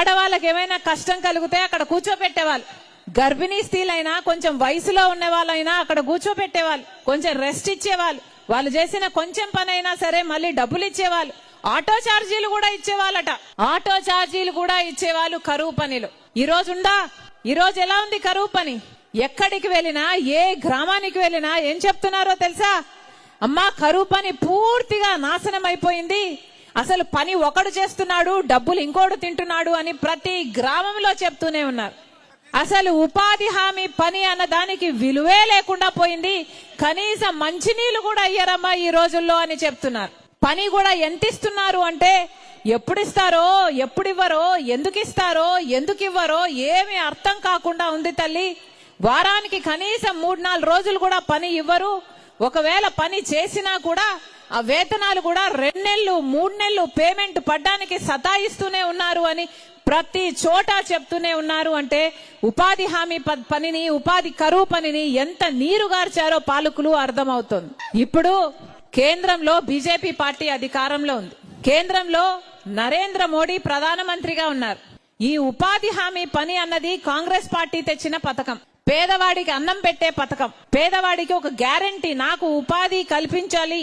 ఆడవాళ్ళకి ఏమైనా కష్టం కలిగితే అక్కడ కూర్చోబెట్టేవాళ్ళు. గర్భిణీ స్త్రీలైనా కొంచెం వయసులో ఉన్న వాళ్ళైనా అక్కడ కూర్చోబెట్టేవాళ్ళు, కొంచెం రెస్ట్ ఇచ్చేవాళ్ళు. వాళ్ళు చేసిన కొంచెం పని అయినా సరే మళ్ళీ డబ్బులు ఇచ్చేవాళ్ళు. ఆటో ఛార్జీలు కూడా ఇచ్చేవాళ్ళట, ఆటో ఛార్జీలు కూడా ఇచ్చేవాళ్ళు కరువు పనిలో. ఈ రోజు ఉందా? ఈ రోజు ఎలా ఉంది కరువు పని? ఎక్కడికి వెళ్ళినా, ఏ గ్రామానికి వెళ్ళినా ఏం చెప్తున్నారో తెలుసా? అమ్మా, కరువు పని పూర్తిగా నాశనం అయిపోయింది, అసలు పని ఒకడు చేస్తున్నాడు, డబ్బులు ఇంకోడు తింటున్నాడు అని ప్రతి గ్రామంలో చెప్తూనే ఉన్నారు. అసలు ఉపాధి హామీ పని అన్న దానికి విలువే లేకుండా పోయింది. కనీసం మంచినీళ్ళు కూడా అయ్యారమ్మా ఈ రోజుల్లో అని చెప్తున్నారు. పని కూడా ఎంత ఇస్తున్నారు అంటే ఎప్పుడు ఇస్తారో, ఎప్పుడు ఇవ్వరో, ఎందుకు ఇస్తారో, ఎందుకు ఇవ్వరో ఏమీ అర్థం కాకుండా ఉంది తల్లి. వారానికి కనీసం 3-4 రోజులు కూడా పని ఇవ్వరు. ఒకవేళ పని చేసినా కూడా ఆ వేతనాలు కూడా 2 నెలలు 3 నెలలు పేమెంట్ పడ్డానికి సతాయిస్తూనే ఉన్నారు అని ప్రతి చోట చెప్తూనే ఉన్నారు. అంటే ఉపాధి హామీ పనిని, ఉపాధి కరువు పనిని ఎంత నీరుగార్చారో పాలకులు అర్థమవుతోంది. ఇప్పుడు కేంద్రంలో బీజేపీ పార్టీ అధికారంలో ఉంది. కేంద్రంలో నరేంద్ర మోడీ ప్రధానమంత్రిగా ఉన్నారు. ఈ ఉపాధి హామీ పని అన్నది కాంగ్రెస్ పార్టీ తెచ్చిన పథకం. పేదవాడికి అన్నం పెట్టే పథకం, పేదవాడికి ఒక గ్యారంటీ, నాకు ఉపాధి కల్పించాలి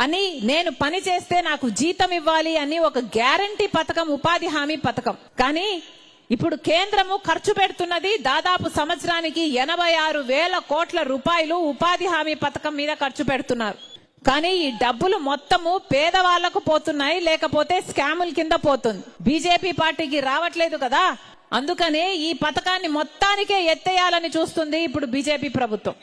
అని, నేను పని చేస్తే నాకు జీతం ఇవ్వాలి అని ఒక గ్యారంటీ పథకం ఉపాధి హామీ పథకం. కానీ ఇప్పుడు కేంద్రము ఖర్చు పెడుతున్నది దాదాపు సంవత్సరానికి 86,000 కోట్ల రూపాయలు ఉపాధి హామీ పథకం మీద ఖర్చు పెడుతున్నారు. కానీ ఈ డబ్బులు మొత్తము పేదవాళ్లకు పోతున్నాయి, లేకపోతే స్కాముల కింద పోతుంది. బీజేపీ పార్టీకి రావట్లేదు కదా, అందుకనే ఈ పథకాన్ని మొత్తానికే ఎత్తేయాలని చూస్తుంది ఇప్పుడు బీజేపీ ప్రభుత్వం.